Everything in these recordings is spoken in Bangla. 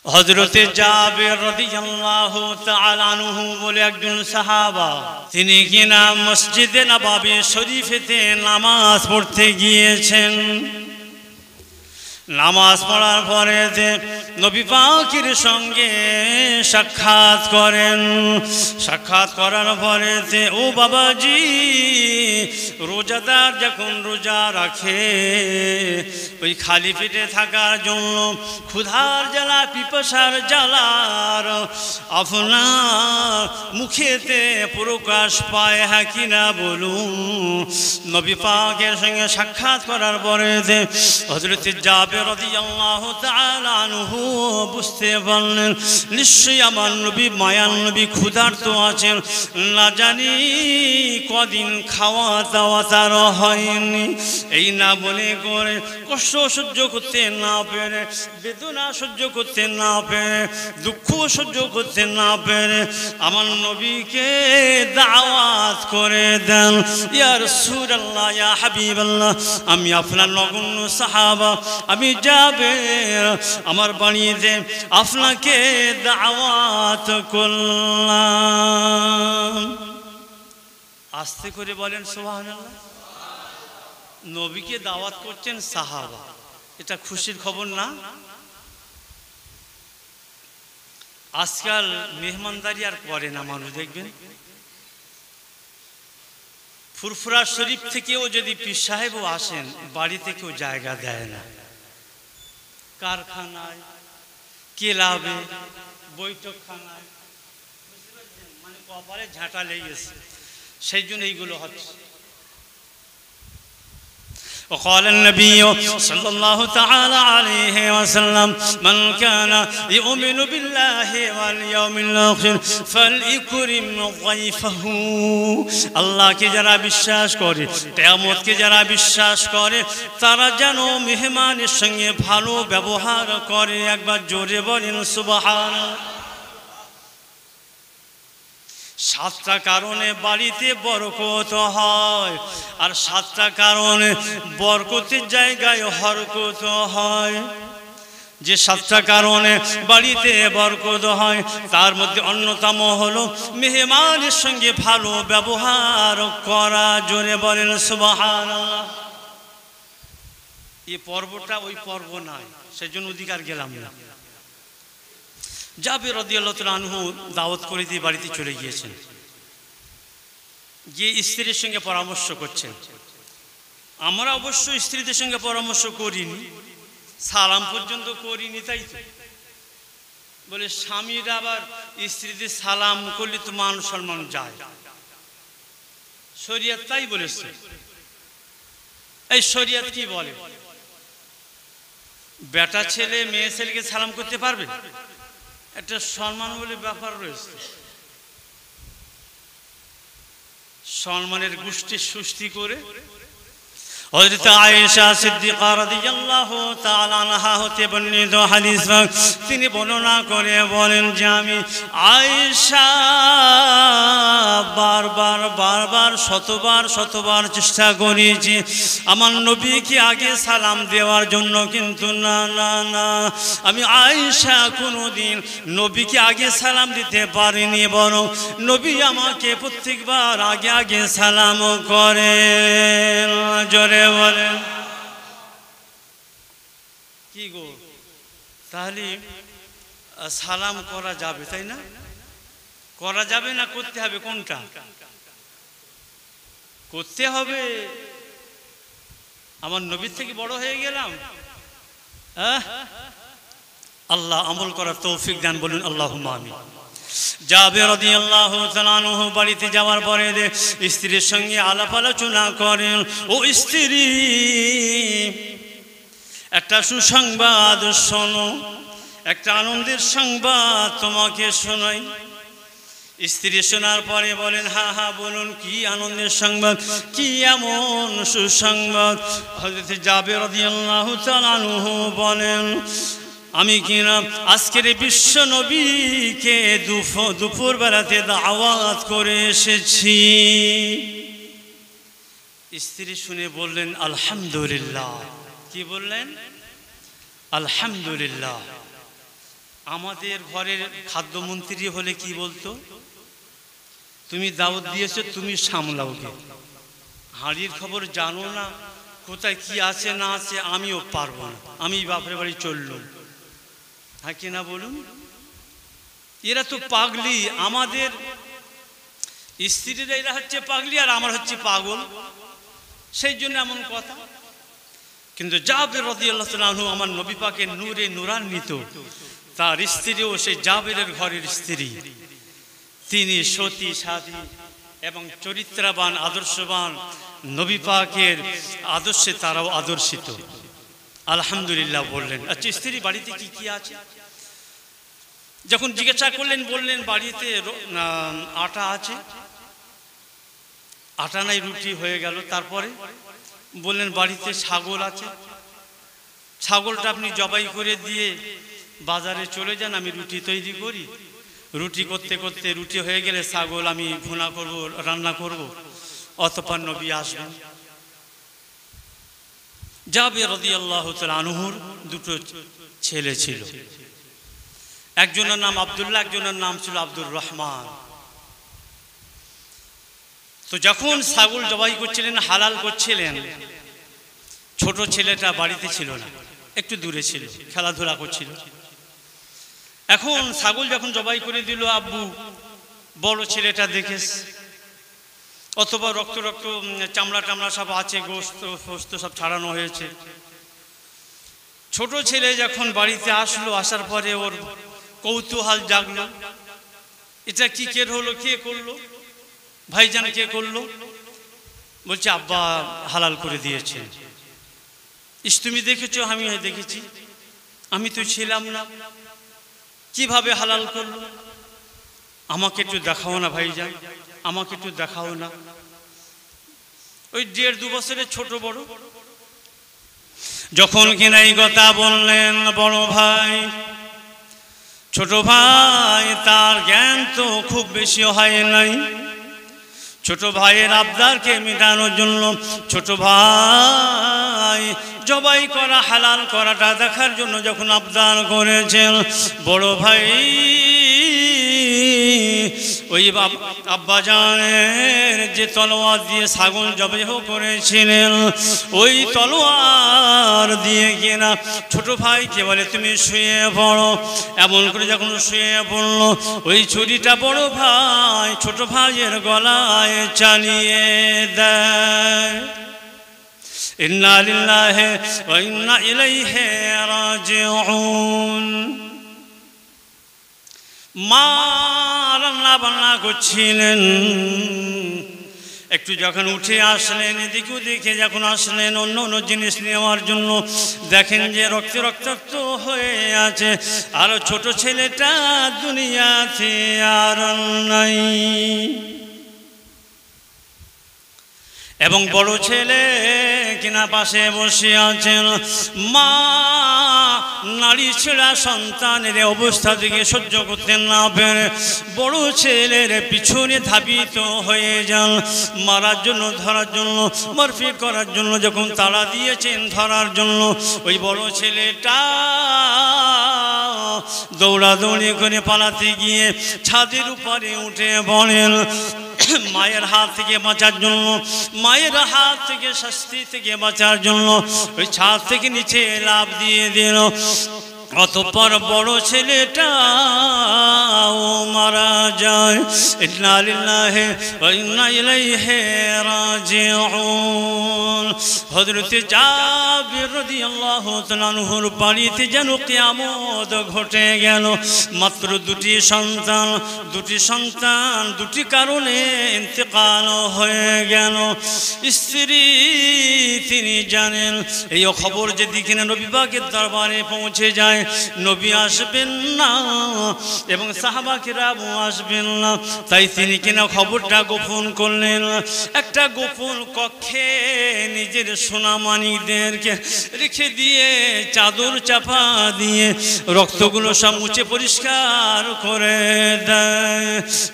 হযরতে জাবের রাদিয়াল্লাহু তাআলা আনহু বলে একজন সাহাবা, তিনি কিনা মসজিদে নববী শরীফেতে নামাজ পড়তে গিয়েছেন। নামাজ পড়ার পরে নবী পাকের সঙ্গে সাক্ষাৎ করেন। সাক্ষাৎ করার পরে ও বাবাজি, রোজাদার যখন রোজা রাখে ওই খালি পেটে থাকার জন্য ক্ষুধার জ্বালা পিপাসার জ্বালার আপনার মুখেতে প্রকাশ পায়, হ্যাঁ কিনা বলুন। নবী পাকের সঙ্গে সাক্ষাৎ করার পরে হযরত জাবের রাদিয়াল্লাহু তাআলা আনহু বুঝতে পারলেন নিশ্চয়ই আমার নবী মায়ার নবী ক্ষুধার্ত আছেন, না জানি কদিন খাওয়া দাওয়া তার হয়নি। এই না বলে করে কষ্ট সহ্য করতে না পেরে, বেদনা সহ্য করতে না পেরে, দুঃখ সহ্য করতে না পেরে আমার নবীকে দাওয়াত করে দেন, ইয়া রাসূলুল্লাহ, ইয়া হাবিবাল্লাহ, আমি আপনার নগণ্য সাহাবা, আমি জাবের, আমার বাড়িতে আপনাকে দাওয়াত করলাম। আস্তে করে বলেন সুবহানাল্লাহ। নবীকে দাওয়াত করছেন সাহাবা, এটা খুশির খবর না? আজকাল মেহমানদারি আর করে না মানুষ, দেখবেন ফুরফুরা শরীফ থেকেও যদি পীর সাহেবও আসেন বাড়িতে কেউ জায়গা দেয় না। কারখানায়, ক্লাবে, বৈঠকখানায় মানে কপালে ঝাঁটা লেগেছে, সেই জন্য এইগুলো হচ্ছে। وقال النبي صلى الله تعالى عليه وسلم من كان يؤمن بالله واليوم الآخر فليكرم ضيفه। আল্লাহকে যারা বিশ্বাস করে, কিয়ামতকে যারা বিশ্বাস করে, তারা যেন মেহমানের সঙ্গে ভালো ব্যবহার করে। একবার জোরে বলেন সুবহানাল্লাহ। সাতটা কারণে বাড়িতে বরকত হয়, আর সাতটা কারণে বরকতের জায়গায় হরকত হয়। যে সাতটা কারণে বাড়িতে বরকত হয় তার মধ্যে অন্যতম হলো মেহমানের সঙ্গে ভালো ব্যবহার করা। জোরে বলেন সুবহানাল্লাহ। এই পর্বটা ওই পর্ব নয়, সেজন্য অধিকার গেলাম না। জাবের রাদিয়াল্লাহু তাআলা আনহু দাওয়াত করে দিয়ে বাড়িতে চলে গিয়েছেন, গিয়ে স্ত্রীর সঙ্গে পরামর্শ করছেন। আমরা অবশ্য স্ত্রীদের সঙ্গে পরামর্শ করিনি, সালাম পর্যন্ত করিনি, তাই তো বলে স্বামীরা আবার স্ত্রীদের সালাম করলে তো মান সম্মান যায়, শরীয়ত তাই বলেছে। এই শরীয়ত কি বলে? বেটা ছেলে মেয়ে ছেলেকে সালাম করতে পারবে? একটা সম্মান বলে ব্যাপার রয়েছে। সম্মানের গোষ্ঠী সৃষ্টি করে হযরত আয়েশা সিদ্দিকা রাদিয়াল্লাহু তাআলা আনহা হতে বর্ণিত হাদিস, তিনি বর্ণনা করে বলেন যে আমি আয়েশা বারবার শতবার চেষ্টা করেছি আমার নবীকে আগে সালাম দেওয়ার জন্য, কিন্তু না না না, আমি আয়েশা কোনোদিন নবীকে আগে সালাম দিতে পারিনি, বরং নবী আমাকে প্রত্যেকবার আগে সালাম করেন। জোরে বলেন কি গো, তাহলে সালাম করা যাবে, তাই না? করা যাবে না করতে হবে? কোনটা করতে হবে? আমার নবীর থেকে বড় হয়ে গেলাম? আল্লাহ আমল করার তৌফিক দান, বলুন আল্লাহুম্মা আমিন। জাবের রাদিয়াল্লাহু তাআলা আনহু বাড়িতে যাওয়ার পরে স্ত্রীর সঙ্গে আলাপ আলোচনা করেন। ও স্ত্রী, একটা সুসংবাদ শোনো, একটা আনন্দের সংবাদ তোমাকে শোনাই। স্ত্রী শোনার পরে বলেন, হ্যাঁ হ্যাঁ বলুন, কি আনন্দের সংবাদ, কি এমন সুসংবাদ? হযরত জাবের রাদিয়াল্লাহু তাআলা আনহু বলেন, আমি কিনা আজকের বিশ্ব নবীকে দুপুর বেলাতে দাওয়াত করে এসেছি। স্ত্রী শুনে বললেন আলহামদুলিল্লাহ। কি বললেন? আলহামদুলিল্লাহ। আমাদের ঘরের খাদ্যমন্ত্রী হলে কি বলতো, তুমি দাওয়াত দিয়েছো, তুমি সামলাও গে, হাঁড়ির খবর জানো না, কোথায় কি আছে না আছে আমিও পারবো না, আমি বাপের বাড়ি চললুম। হ্যাঁ কিনা বলুন? এরা তো পাগলি, আমাদের স্ত্রীরা এরা হচ্ছে পাগলি আর আমার হচ্ছে পাগল, সেই জন্য এমন কথা। কিন্তু জাবের রাদিয়াল্লাহু তাআলা আনহু আমার নবী পাকের নূরে নূরান্বিত, তার স্ত্রীও সেই জাবেরের ঘরের স্ত্রী, তিনি সতী সাধী এবং চরিত্রবান আদর্শবান, নবী পাকের আদর্শে তারাও আদর্শিত। আলহামদুলিল্লাহ বললেন। আচ্ছা, স্ত্রী বাড়িতে কি কি আছে? যখন জিজ্ঞাসা করলেন বললেন বাড়িতে আটা আছে। আটা নাই, রুটি হয়ে গেল। তারপরে বললেন বাড়িতে ছাগল আছে, ছাগলটা আপনি জবাই করে দিয়ে বাজারে চলে যান, আমি রুটি তৈরি করি। রুটি করতে করতে রুটি হয়ে গেলে ছাগল আমি ভুনা করব, রান্না করব, অতঃপর নবী আসবেন। জাবের রাদিয়াল্লাহু তাআলা আনহুর দুটো ছেলে ছিল, একজনের নাম আব্দুল্লাহ, একজনের নাম ছিল আব্দুর রহমান। তো যখন ছাগল জবাই করছিলেন, হালাল করছিলেন, ছোট ছেলেটা বাড়িতে ছিল না, একটু দূরে ছিল, খেলাধুলা করছিল। এখন ছাগল যখন জবাই করে দিল আব্বু, বড় ছেলেটা দেখে, অথবা রক্ত রক্ত চামড়া টামড়া সব আছে, গোস্ত ফোস্ত সব ছাড়ানো হয়েছে। ছোট ছেলে যখন বাড়িতে আসলো, আসার পরে ওর কৌতূহল জাগলো, এটা কি কে হলো, কে করলো, ভাইজান কে করলো? বলছে আব্বা হালাল করে দিয়েছে। তুমি দেখেছো? আমি দেখেছি, আমি তো ছিলাম না, কিভাবে হালাল করলো? আমাকে একটু দেখাও না ভাইজান, আমাকে একটু দেখাও না। ওই 1.5-2 বছরের ছোট বড়। যখন কিনা এই কথা বললেন বড় ভাই, ছোট ভাই তার জ্ঞান তো খুব বেশি হয় নাই। ছোট ভাইয়ের আবদারকে মেটানোর জন্য ছোট ভাই জবাই করা হালাল করাটা দেখার জন্য যখন আবদার করেছেন, বড় ভাই ওই আব্বাজানের যে তলোয়ার দিয়ে ছাগল জবাই করেছিলেন, ওই তলোয়ার দিয়ে কিনা ছোট ভাইকে বলে তুমি শুয়ে পড়ো। এমন করে যখন শুয়ে পড়লো, ওই ছুরিটা বড় ভাই ছোট ভাইয়ের গলায় চালিয়ে দেয়। ইন্না লিল্লাহি ওয়া ইন্না ইলাইহি রাজিউন। মা রান্না বান্না করছিলেন, একটু যখন উঠে আসলেন, এদিকে ওদিকে যখন আসলেন অন্য অন্য জিনিস নেওয়ার জন্য, দেখেন যে রক্তে রক্তাক্ত হয়ে আছে, আর ছোট ছেলেটা দুনিয়াতে আর নাই। এবং বড় ছেলে কিনা পাশে বসে আছেন। মা নারী ছেড়া সন্তানের অবস্থা থেকে সহ্য করতে না পেরে বড় ছেলের পিছনে ধাবিত হয়ে যান, মারার জন্য, ধরার জন্য, মারপিট করার জন্য। যখন তাড়া দিয়েছেন ধরার জন্য, ওই বড় ছেলেটা দৌড়াদৌড়ি করে পালাতে গিয়ে ছাদের উপরে উঠে পড়েন। মায়ের হাত থেকে বাঁচার জন্য, মায়ের হাত থেকে শাস্তি থেকে বাঁচার জন্য ওই ছাদ থেকে নিচে লাফ দিয়ে দিল। অতঃপর বড় ছেলেটা ও মারা যায়। ইন্না লিল্লাহি ওয়া ইন্না ইলাইহি রাজিউন। হযরত জাবির রাদিয়াল্লাহু তাআলা আনহুর বাড়িতে যেন কিয়ামত ঘটে গেল। মাত্র দুটি সন্তান দুটি কারণে ইন্তেকাল হয়ে গেল। স্ত্রী তিনি জানেন এই খবর যদি কিনা নবী পাকের দরবারে পৌঁছে যায়, নবী আসবেন না এবং সাহাবা কিরামও আসবেন না, তাই তিনি কিনা খবরটা গোপন করলেন। একটা গোপন কক্ষে নিজের সোনামানিকদেরকে রেখে দিয়ে চাদর চাপা দিয়ে রক্তগুলো সব মুছে পরিষ্কার করে দেয়।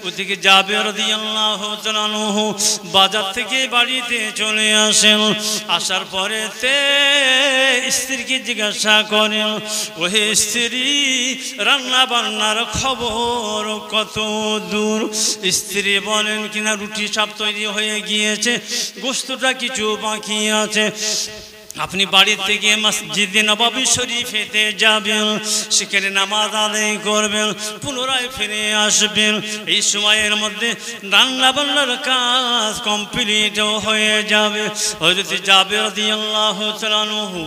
ওদিকে জাবের রাদিয়াল্লাহু তাআলা আনহু বাজার থেকে বাড়িতে চলে আসেন। আসার পরে স্ত্রীকে জিজ্ঞাসা করেন, ওহে ওহে স্ত্রী রান্না বান্নার খবর কত দূর? স্ত্রী বলেন কিনা রুটি সব তৈরি হয়ে গিয়েছে, গোস্তটা কিছু বাকি আছে। আপনি বাড়ির থেকে মসজিদে নববী শরীফেতে যাবেন, সেখানে নামাজ আদায় করবেন, পুনরায় ফিরে আসবেন। এই সময়ের মধ্যে রান্না বান্নার কাজ কমপ্লিট হয়ে যাবে। হযরত জাবের রাদিয়াল্লাহু তাআলা আনহু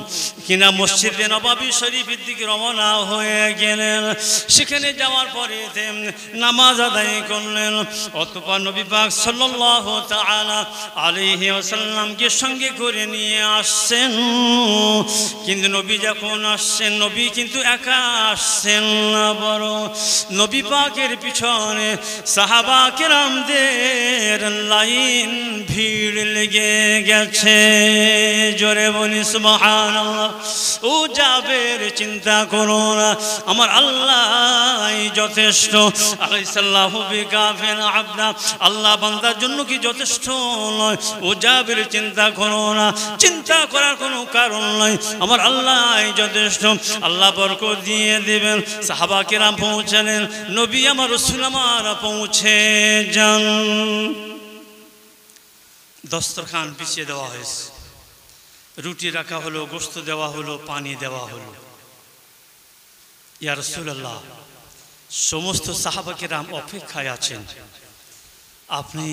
কিনা মসজিদে নববী শরীফের দিকে রওনা হয়ে গেলেন। সেখানে যাওয়ার পরে নামাজ আদায় করলেন। অতঃপর নবী পাক সাল্লাল্লাহু তাআলা আলাইহি ওয়াসাল্লামকে সঙ্গে করে নিয়ে আসছেন। কিন্তু নবী যখন আসছেন, নবী কিন্তু একা আসছেন না, বড় নবী পাকের পিছনে সাহাবা কেরামদের লাইন ভিড় লেগে গেছে। জোরে বলি সুবহানাল্লাহ। ও জাবের চিন্তা করো না, আমার আল্লাহ যথেষ্ট। আলাইসাল্লাহু বিকাফিন আবদা, আল্লাহ বান্দার জন্য কি যথেষ্ট নয়? ও জাবের চিন্তা করো না, চিন্তা করার কোনো কারণ নাই, আমার আল্লাহ যথেষ্ট। আল্লাহ বরকত দিয়ে দেবেন। সাহাবা কেরাম পৌঁছালেন, নবী আমার রাসূল আমার পৌঁছে যান। দস্তরখান পিছিয়ে দেওয়া হয়েছে, রুটি রাখা হলো, গোশত দেওয়া হলো, পানি দেওয়া হলো। ইয়া রাসূলুল্লাহ, সমস্ত সাহাবা কেরাম অপেক্ষায় আছেন, আপনি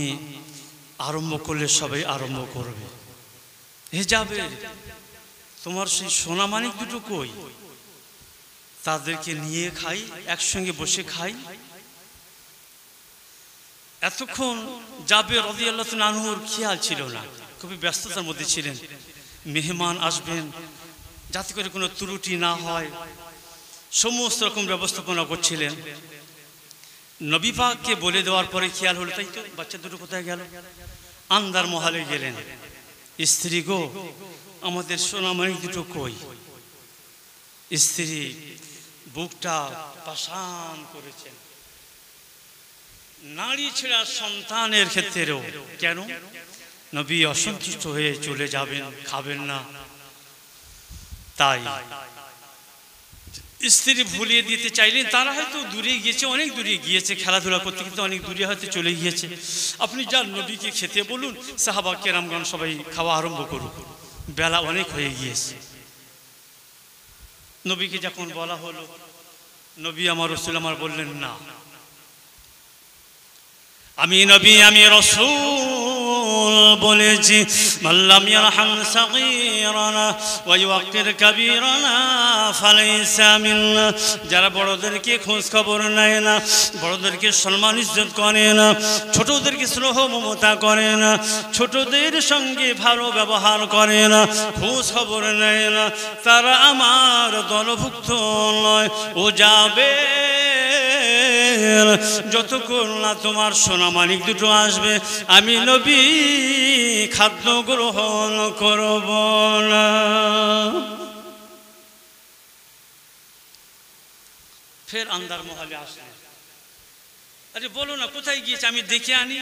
আরম্ভ করলে সবাই আরম্ভ করবে। হে জাবের, তোমার সেই সোনামানিক দুটো কই? তাদেরকে নিয়ে খাই, একসঙ্গে বসে খাই। এতক্ষণ জাবের রাদিয়াল্লাহু তাআলা আনহুর খেয়াল ছিল না, খুবই ব্যস্ততার মধ্যে ছিলেন। মেহমান আসবেন, যাতে করে কোনো ত্রুটি না হয়, সমস্ত রকম ব্যবস্থাপনা করছিলেন। নবী পাককে বলে দেওয়ার পরে খেয়াল হলো, তাই তো বাচ্চা দুটো কোথায় গেল? আন্দার মহলে গেলেন, স্ত্রী গো, আমাদের সোনামানিক দুটো কই? স্ত্রী বুকটা পাষাণ করেছেন। নারী ছেড়া সন্তানের ক্ষেত্রেও কেন? নবী অসন্তুষ্ট হয়ে চলে যাবেন, খাবেন না, তাই স্ত্রী ভুলিয়ে দিতে চাইলেন। তারা হয়তো দূরে গিয়েছে, অনেক দূরে গিয়েছে, খেলাধুলা করতে করতে অনেক দূরে হয়তো চলে গিয়েছে। আপনি যান, নবীকে খেতে বলুন, সাহাবা কেরামগণ সবাই খাওয়া আরম্ভ করুন, বেলা অনেক হয়ে গিয়েছে। নবীকে যখন বলা হলো, নবী আমার রাসূল আমার বললেন, না, আমি নবী, আমি রাসূল বলেছি, মাল্লাম ইয়ারহাম সাগীরানা ওয়া ইউক্কির কাবীরানা ফালাইসা মিন্না। যারা বড়দেরকে খোঁজ খবর নেয় না, বড়দেরকে সম্মান ইজ্জত করে না, ছোটদেরকে স্নেহ মমতা করে না, ছোটদের সঙ্গে ভালো ব্যবহার করে না, খোঁজ খবর নেয় না, তারা আমার দলভুক্ত নয়। ও যাবে, যতক্ষণ না তোমার সোনামানিক দুটো আসবে, আমি নবী খাদ্য গ্রহণ করব না। ফের আন্দার মহলে আসলেন। আরে বলো না, কোথায় গিয়েছে, আমি দেখে আনি।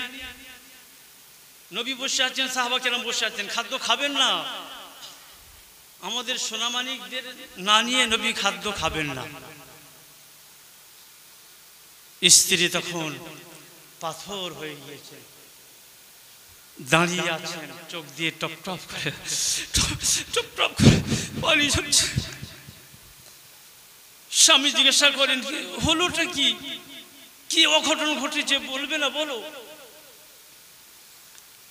নবী বসে আছেন, সাহাবা কেরাম বসে আছেন, খাদ্য খাবেন না? আমাদের সোনামানিকদের না নিয়ে নবী খাদ্য খাবেন না। স্ত্রী তখন পাথর হয়ে গিয়েছে, দাঁড়িয়ে আছেন, চোখ দিয়ে টপ টপ করে পানি ঝরছে। স্বামী জিজ্ঞাসা করেন, হলোটা কি, কি অঘটন ঘটেছে, বলবে না, বলো।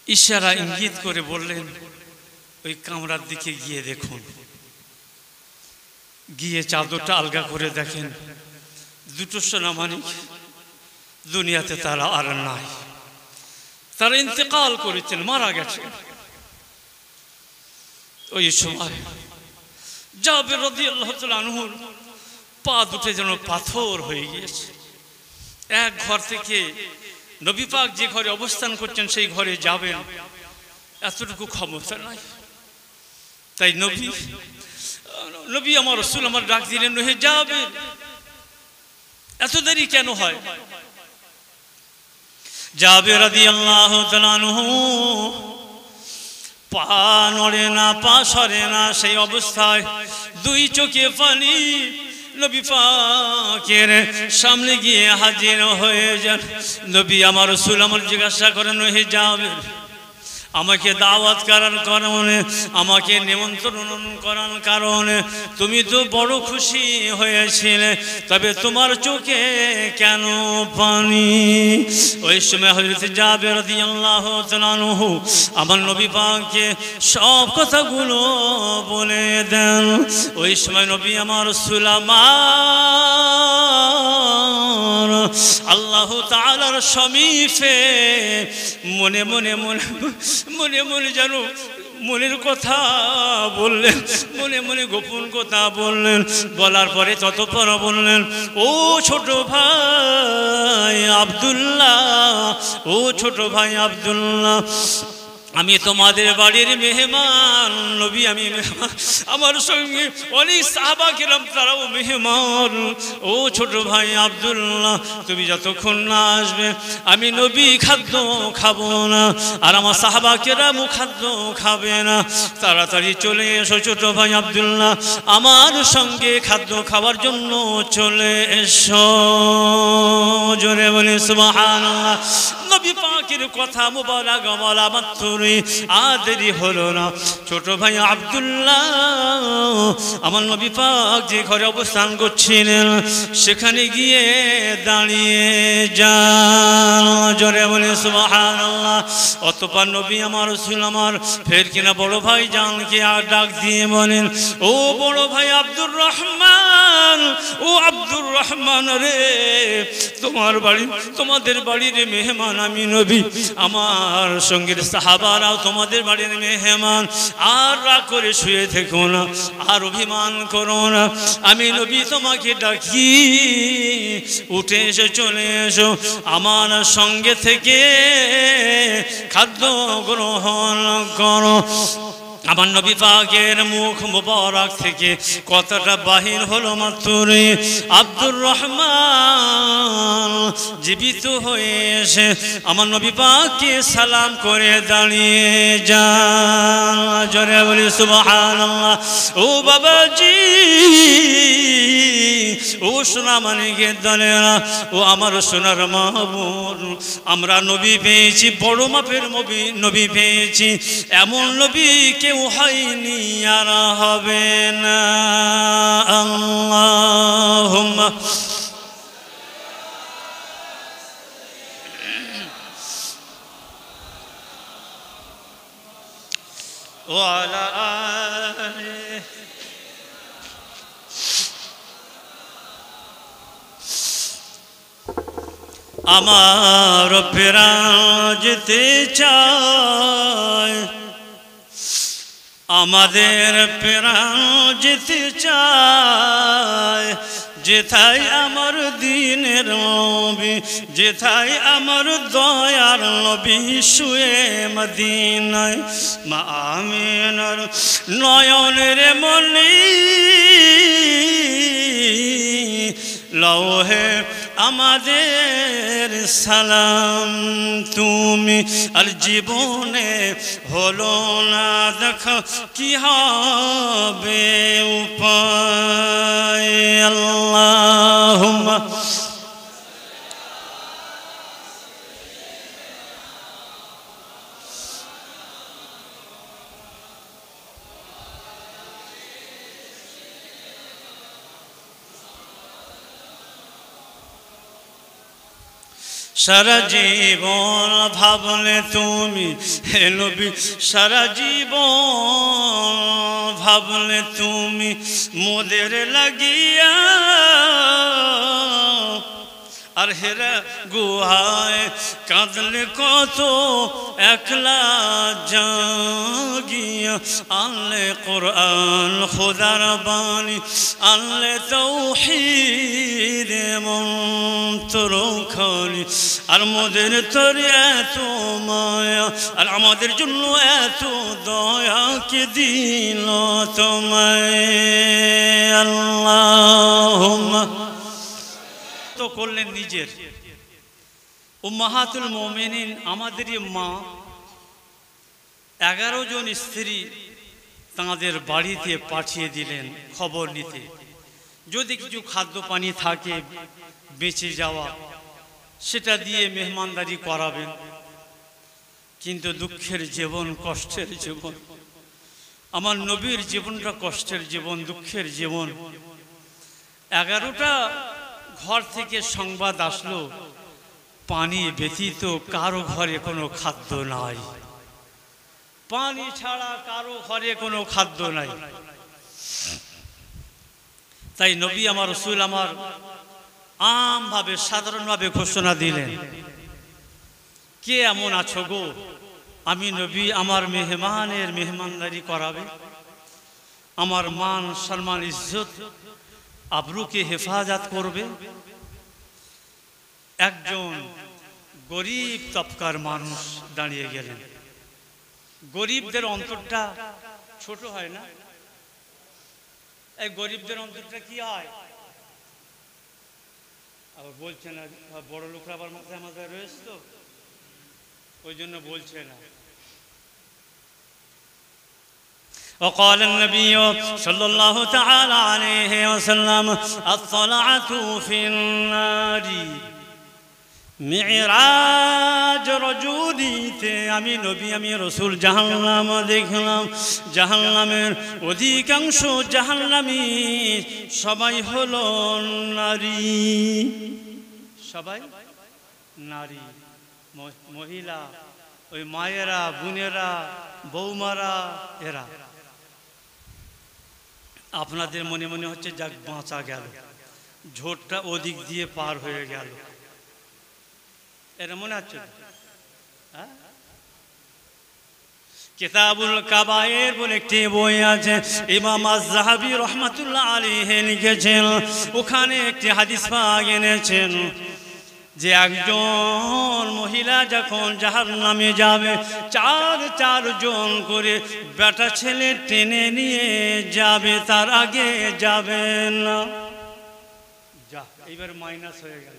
ইশারা ইঙ্গিত করে বললেন, ওই কামরার দিকে গিয়ে দেখুন। গিয়ে চাদরটা আলগা করে দেখেন, দুটো সোনামানিক দুনিয়াতে তারা আর নাই, তারা ইন্তেকাল করেছেন, মারা গেছে। ওই সময় জাবের রাদিয়াল্লাহু তাআলা আনহুর পা দুটো যেন পাথর হয়ে গিয়েছে। এক ঘর থেকে নবী পাক যে ঘরে অবস্থান করছেন সেই ঘরে যাবেন, এতটুকু ক্ষমতা নাই। তাই নবী আমার রাসূল আমার ডাক দিলেন, হে জাবের, এত দেরি কেন হয়? জাবের রাদিয়াল্লাহু তাআলা আনহু পা নড়ে না, পা সরে না, সেই অবস্থায় দুই চোখে পানি, নবী পাকের সামনে গিয়ে হাজির হয়ে যান। নবী আমার রাসূল আমার জিজ্ঞাসা করেন, হে জাবের, আমাকে দাওয়াত করার কারণে, আমাকে নিমন্ত্রণ করার কারণে তুমি তো বড় খুশি হয়েছিলে, তবে তোমার চোখে কেন পানি? ওই সময় হযরত জাবের রাদিয়াল্লাহু তাআলা আনহু আমার নবী পাককে সব কথাগুলো বলে দেন। ওই সময় নবী আমার রাসূল আমার আল্লাহু তাআলার সমীপে মনে মনে মনে মনে মনে যেন মনের কথা বললেন, মনে মনে গোপন কথা বললেন। বলার পরে ততপর বললেন, ও ছোট ভাই আব্দুল্লাহ, ও ছোট ভাই আব্দুল্লাহ, আমি তোমাদের বাড়ির মেহমান। নবী আমি মেহমান, আমার সঙ্গে অনেক সাহাবা কিরাম তারাও মেহমান। ও ছোট ভাই আব্দুল্লাহ, তুমি যতক্ষণ না আসবে আমি নবী খাদ্য খাবো না, আর আমার সাহাবা কিরামও খাদ্য খাবে না। তাড়াতাড়ি চলে এসো ছোট ভাই আব্দুল্লাহ, আমার সঙ্গে খাদ্য খাওয়ার জন্য চলে এসো। জোরে বলে সুবহানাল্লাহ। নবী পাকের কথা মুবারক বলা মাত্র আর দেরি হলো না, ছোট ভাই আব্দুল্লাহ আমার নবী পাক যে ঘরে অবস্থান করছিলেন সেখানে গিয়ে দাঁড়িয়ে যান। জোরে বলে সুবহানাল্লাহ। অতঃপর নবী আমার রাসূল আমার ফের কিনা বড় ভাই জানকে আর ডাক দিয়ে বলেন, ও বড় ভাই আব্দুর রহমান, ও আব্দুর রহমান রে, তোমার বাড়ি, তোমাদের বাড়ির মেহমান আমি নবী, আমার সঙ্গের সাহাবারাও তোমাদের বাড়ির মেহমান। আর রাগ করে শুয়ে থেকো না, আর অভিমান করো না, আমি নবী তোমাকে ডাকি, উঠে এসে চলে এসো, আমার সঙ্গে থেকে খাদ্য গ্রহণ করো। আমার নবী পাকের মুখ মুবারক থেকে কথাটা বাহির হলো মাত্রই আব্দুর রহমান জীবিত হয়ে এসে আমার নবী পাককে সালাম করে দাঁড়িয়ে যান। জোরে বলি সুবহানাল্লাহ। ও বাবাজি, ও সোনা মানিকের দলেরা, ও আমার সোনার মা বোন, আমরা নবী পেয়েছি, বড় মাপের নবী পেয়েছি, এমন নবী কেউ হয়নি আর হবে না। আল্লাহুম্মা ওয়া আলা আলিহি। আমার প্রাণ যেতে চায়, আমাদের প্রাণ যেতে চায়, যেথায় আমার দিনের নবী, যেথায় আমার দয়ার নবী শুয়ে মদিনায়। মা আমিনার নয়নের মনি লৌহে আমাদের সালাম তুমি, আর জীবনে হলো না দেখো কি হবে উপায়। আল্লাহুম্মা সারা জীবন ভাবলে তুমি হে নবী, সারা জীবন ভাবলে তুমি মোদের লাগিয়া, আর হেরা গুহায় কাঁদলে কত একলা জাগিয়া। আনলে কোরআন খোদার বাণী, আনলে তাওহীদ মন্ত্র খানি, আর মোদের তোর এত মায়া, আর আমাদের জন্য এত দয়া কে দিল তোমায়। আল্লাহুম্মা তো করলেন নিজের উম্মাহাতুল মুমিনিন আমাদেরই মা 11 জন স্ত্রী তাঁদের বাড়িতে পাঠিয়ে দিলেন খবর নিতে যদি কিছু খাদ্য পানি থাকে বেঁচে যাওয়া, সেটা দিয়ে মেহমানদারি করাবেন। কিন্তু দুঃখের জীবন, কষ্টের জীবন, আমার নবীর জীবনটা কষ্টের জীবন, দুঃখের জীবন। 11টা ঘর থেকে সংবাদ আসলো, পানি ব্যতীত কারো ঘরে কোনো খাদ্য নাই, পানি ছাড়া কারো ঘরে কোনো খাদ্য নাই। তাই নবী আমার, রসুল আমার আমভাবে সাধারণভাবে ঘোষণা দিলেন, কে এমন আছো গো, আমি নবী আমার মেহমানের মেহমানদারি করাবে, আমার মান সম্মান ইজ্জত আবরুকে হেফাজত করবে। একজন গরিব তবকার মানুষ দাঁড়িয়ে গেলেন। গরিবদের অন্তরটা ছোট হয় না? এই গরিবদের অন্তরটা কি হয়? আবার বলছে না, বড় লোকরা আবার মাথায় মাথায় রয়েছে তো, ওই জন্য বলছে না। وقال النبي صلى الله تعالى عليه وسلم الطلعة في النار মিরাজ রজুলিতে আমি নবী আমি রসুল জাহান্নাম দেখলাম। জাহান্নামের অধিকাংশ জাহান্নামী সবাই হলো নারী, সবাই নারী, মহিলা, ওই মায়েরা, বোনেরা, বৌমারা, এরা। আপনাদের মনে মনে হচ্ছে যাক বাঁচা গেল, ঝোটটা ওদিক দিয়ে পার হয়ে গেল, এটা মনে হচ্ছে? হ্যাঁ, কিতাবুল কাবায়ের বলে একটি বই আছে, ইমাম আয-যাহাবী রাহমাতুল্লাহ আলাইহি লিখেছেন। ওখানে একটি হাদিস পাওয়া এনেছেন যে একজন মহিলা যখন জাহান্নামে যাবে, 4 জন করে বেটা ছেলে টেনে নিয়ে যাবে, তার আগে যাবে না। যা, এইবার মাইনাস হয়ে গেল,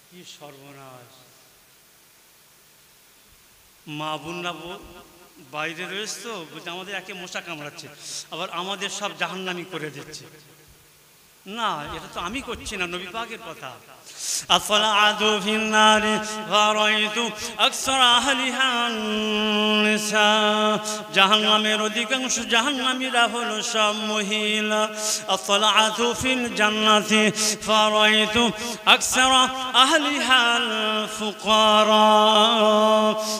কি সর্বনাশ! মা বোনরা বাইরে রয়েছে তো, আমাদের একে মশা কামড়াচ্ছে, আবার আমাদের সব জাহান্নামি করে দিচ্ছে। না, এটা তো আমি করছি না, নবী পাকের কথা। আফলাআতু ফিন নারি ফারাইতু আকসারা আহলিহা নিসা, জাহান্নামের অধিকাংশ জাহান্নামীরা হলো সব মহিলা। আফলাআতু ফিল জান্নাতি ফারাইতু আকসারা আহলিহা ফুকারা,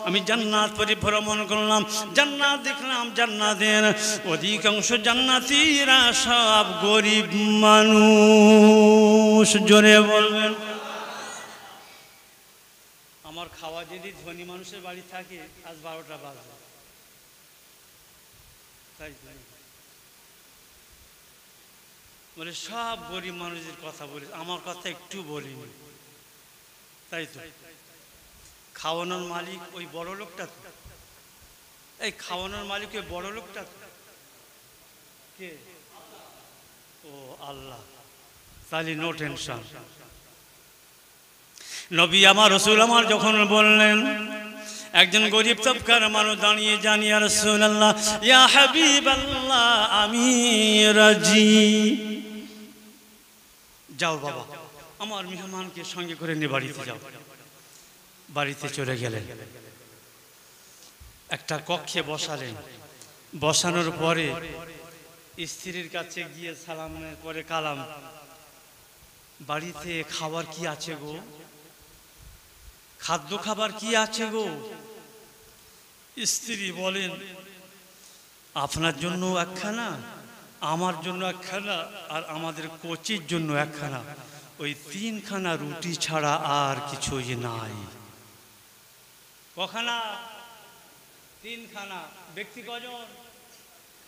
আমি জান্নাত পরিভ্রমণ করলাম, জান্নাত দেখলাম, জান্নাতের অধিকাংশ জান্নাতীরা সব গরিব মানুষ। জোরে বলবেন। আমার খাওয়া যদি ধনী মানুষের বাড়ি থাকে, আজ 12টা বাজে, তাই বলে সব গরিব মানুষের কথা বলে, আমার কথা একটু বলিনি, তাই তো। খাওয়ানোর মালিক ওই বড় লোকটা তো, এই খাওয়ানোর মালিক ওই বড় লোকটা তো, কে? ও আল্লাহ, তাহলে নো টেনশন। নবী আমার, রসুল আমার যখন বললেন, একজন গরিব তবকার মানুষ দাঁড়িয়ে, জানি ইয়া রাসূলুল্লাহ, ইয়া হাবিবাল্লাহ, আমি রাজি। যাও বাবা, আমার মেহমানকে সঙ্গে করে নিয়ে বাড়িতে যাও। বাড়িতে চলে গেলেন, একটা কক্ষে বসালেন। বসানোর পরে স্ত্রীর কাছে গিয়ে সালামের পরে কালাম, বাড়িতে খাবার কি আছে গো? খাদ্য খাবার কি আছে গো? স্ত্রী বলেন, আপনার জন্য একখানা, আমার জন্য একখানা, আর আমাদের কোচির জন্য একখানা, ওই 3খানা রুটি ছাড়া আর কিছুই নাই। কখানা? 3খানা। ব্যক্তি কজন?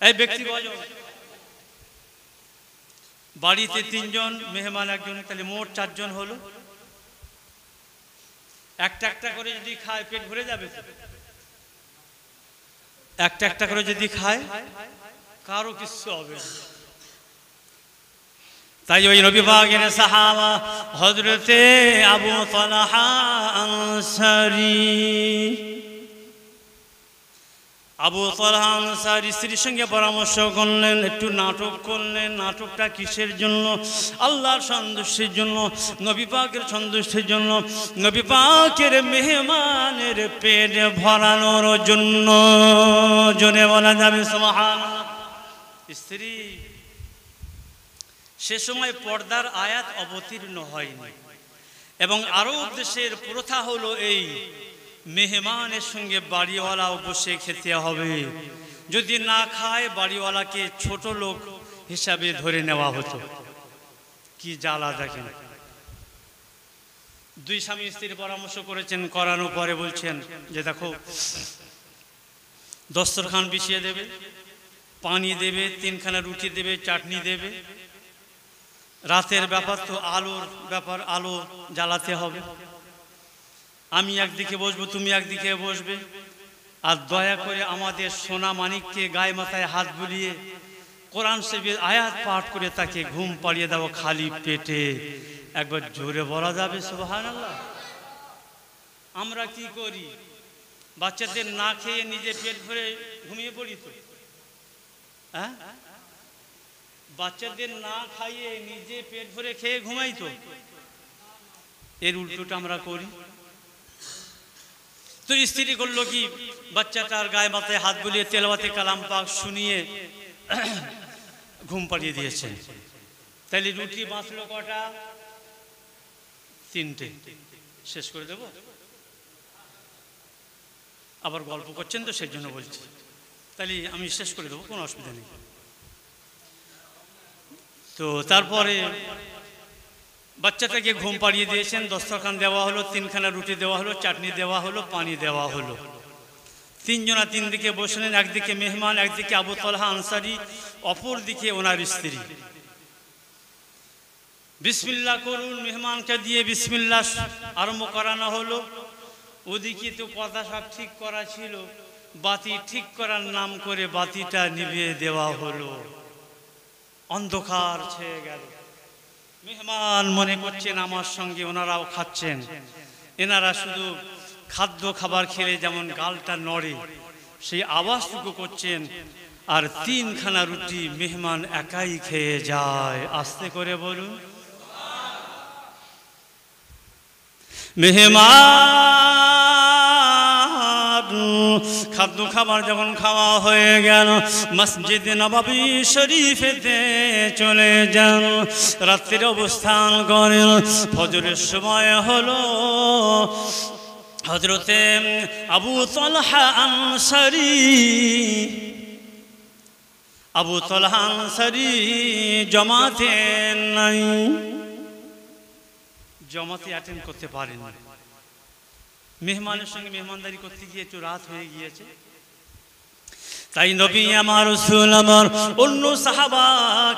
এই ব্যক্তি কজন? বাড়িতে 3 জন, মেহমান 1 জন, তাহলে মোট 4 জন হলো। একটা একটা করে যদি খায় পেট ভরে যাবে? একটা একটা করে যদি খায় কারো কিছু হবে না। তাই ওই নবী পাকের সাহাবা হযরতে আবু তালহা আনসারী আবু তালহা আনসারী স্ত্রীর সঙ্গে পরামর্শ করলেন, একটু নাটক করলেন। নাটকটা কিসের জন্য? আল্লাহর সন্তুষ্টির জন্য, নবী পাকের সন্তুষ্টির জন্য, নবী পাকের মেহমানের পেট ভরানোর জন্য। জোরে বলা যাবে সুবহানাল্লাহ। স্ত্রী সে সময় পর্দার আয়াত অবতীর্ণ হয়নি, এবং আরব দেশের প্রথা হলো এই, মেহমানের সঙ্গে বাড়িওয়ালাও বসে খেতে হবে। যদি না খায় বাড়িওয়ালাকে ছোট লোক হিসাবে ধরে নেওয়া হতো। কি জ্বালা দেখেন। দুই স্বামী স্ত্রীর পরামর্শ করেছেন, করানোর পরে বলছেন যে দেখো, দস্তরখান বিছিয়ে দেবে, পানি দেবে, 3খানা রুটি দেবে, চাটনি দেবে। রাতের ব্যাপার তো, আলোর ব্যাপার, আলো জ্বালাতে হবে। আমি একদিকে বসবো, তুমি একদিকে বসবে। আর দয়া করে আমাদের সোনা মানিককে গায়ে মাথায় হাত বুলিয়ে কোরআন শরীফের আয়াত পাঠ করে তাকে ঘুম পাড়িয়ে দাও খালি পেটে। একবার জোরে বলা যাবে সুবহানাল্লাহ। আমরা কি করি? বাচ্চাদের না খেয়ে নিজে পেট ভরে ঘুমিয়ে পড়ি তো। হ্যাঁ, বাচ্চাদের না খাইয়ে নিজে পেট ভরে খেয়ে ঘুমাই তো। এর উল্টোটা আমরা করি। তো স্ত্রী করলো কি, বাচ্চাটার গায়ে মাথায় হাত বুলিয়ে তেলাওয়াতে কালাম পাক শুনিয়ে ঘুম পাড়িয়ে দিয়েছেন। তাইলে রুটি বাঁচলো কটা? 3টে। শেষ করে দেব? আবার গল্প করছেন তো সেই জন্য বলছি। তাহলে আমি শেষ করে দেবো, কোনো অসুবিধা নেই। তো তারপরে বাচ্চাটাকে ঘুম পাড়িয়ে দিয়েছেন, দস্তরখান দেওয়া হলো, 3খানা রুটি দেওয়া হলো, চাটনি দেওয়া হলো, পানি দেওয়া হলো। 3 জনা 3 দিকে বসলেন। একদিকে মেহমান, একদিকে আবু তালহা আনসারী, অপর দিকে ওনার স্ত্রী। বিসমিল্লাহ করুন, মেহমানকে দিয়ে বিসমিল্লাহ আরম্ভ করানো হলো। ওদিকে তো কথা সব ঠিক করা ছিল, বাতি ঠিক করার নাম করে বাতিটা নিভিয়ে দেওয়া হলো। অন্ধকার ছেয়ে গেল। মেহমান মনে করছেন আমার সঙ্গে ওনারাও খাচ্ছেন। এনারা শুধু খাদ্য খাবার খেলে যেমন গালটা নড়ে সেই আওয়াজটুকু করছেন। আর 3খানা রুটি মেহমান একাই খেয়ে যায়। আস্তে করে বলুন। মেহমান খাদ্য খাবার যখন খাওয়া হয়ে গেল, মসজিদে নববী শরীফেতে চলে যান। রাত্রির অবস্থান করেন। ফজরের সময় হলো। হযরতে আবু তালহা আনসারী জমাতে নাই, জমাতে অ্যাটেন্ড করতে পারেন। মেহমানের সঙ্গে মেহমানদারি করতে গিয়ে একটু রাত হয়ে গিয়েছে। তাই নবী আমার, রাসূল আমার, অন্য সাহাবা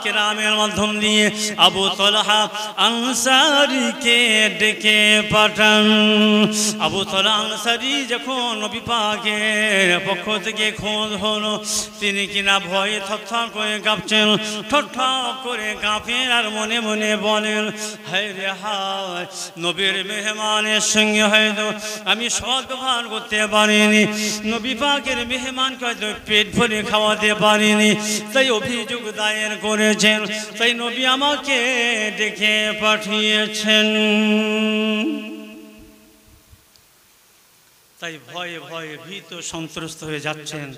কেরামের মাধ্যম দিয়ে আবু তালহা আনসারীকে ডেকে পাঠান। আবু তালহা আনসারী যখন নবী পাকের পক্ষ থেকে খোঁজ হলো, তিনি কিনা ভয়ে থরথর করে কাঁপছেন, ঠকঠক করে কাঁপেন আর মনে মনে বলেন, হায় রে হায়, নবীর মেহমানের সঙ্গে হয়তো আমি সদ্ব্যবহার করতে পারিনি, নবী পাকের মেহমানকে হয়তো পেট ভরে খাওয়াতে পারিনি, তাই অভিযোগ দায়ের করেছেন। তাই নবী আমাকে ডেকে পাঠিয়েছেন। তাই ভয়ে ভয়ে ভীত সন্ত্রস্ত হয়ে যাচ্ছেন,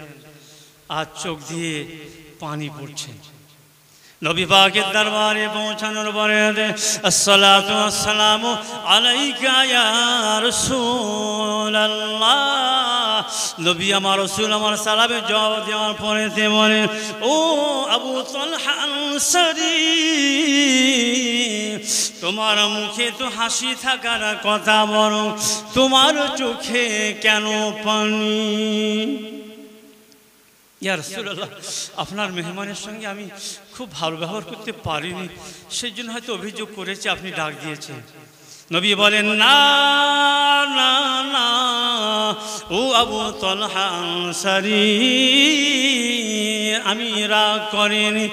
আর চোখ দিয়ে পানি পড়ছে। নবী পাকের দরবারে পৌঁছানোর পরে আসসালাতু আসসালামু আলাইকা ইয়া রাসূলুল্লাহ, নবী আমার, রাসূল আমার সালামে জবাব দেওয়ার পরে বলে, ও আবু তালহা আনসারী, তোমার মুখে তো হাসি থাকার কথা, বরং তোমার চোখে কেন পানি? ইয়া রাসূলুল্লাহ, আপনার মেহমানের সঙ্গে আমি খুব ভালো ব্যবহার করতে পারিনি, সেই জন্য হয়তো অভিযোগ করেছি, আপনি ডাক দিয়েছেন। নবী বলেন না না না ও আবু তালহা আনসারী, আমি রাগ করিনি,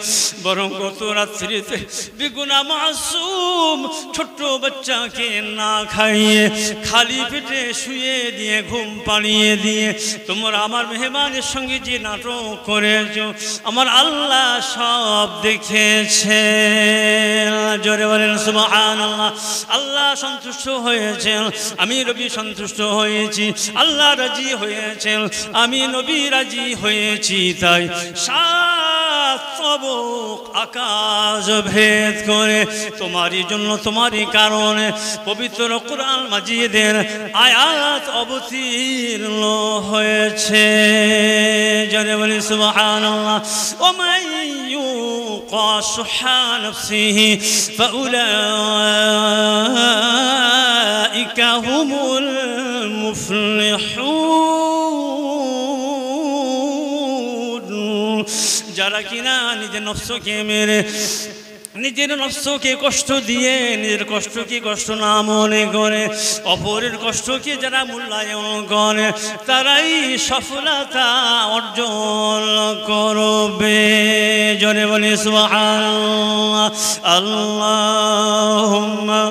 বরং গত রাত্রিতে বেগুনা মাসুম ছোট্ট বাচ্চাকে না খাইয়ে খালি পেটে শুয়ে দিয়ে ঘুম পাড়িয়ে দিয়ে তোমরা আমার মেহমানের সঙ্গে যে নাটক করেছো আমার আল্লাহ সব দেখেছে। জোরে বলেন সুবহানাল্লাহ। আল্লাহ সন্তুষ্ট হয়েছেন, আমি নবী সন্তুষ্ট হয়েছি, আল্লাহ রাজি হয়েছেন, আমি নবী রাজি হয়েছি। তাই সাত তবক আকাশ ভেদ করে তোমারই জন্য তোমারই কারণে পবিত্র কুরআন মাজিদের আয়াত অবতীর্ণ হয়েছে। জোরে বলি সুবহানাল্লাহ। ওমান ইউকা শুহা নাফসিহি ফাউলাইকা হুমুল মুফলিহুন। যারা কিনা নিজের নফসকে মেরে নিজের নফসকে কষ্ট দিয়ে নিজের কষ্টকে কষ্ট না মনে করে অপরের কষ্টকে যারা মূল্যায়ন করে তারাই সফলতা অর্জন করবে। জোরে বলি সুবহানাল্লাহ। আল্লাহুম্মা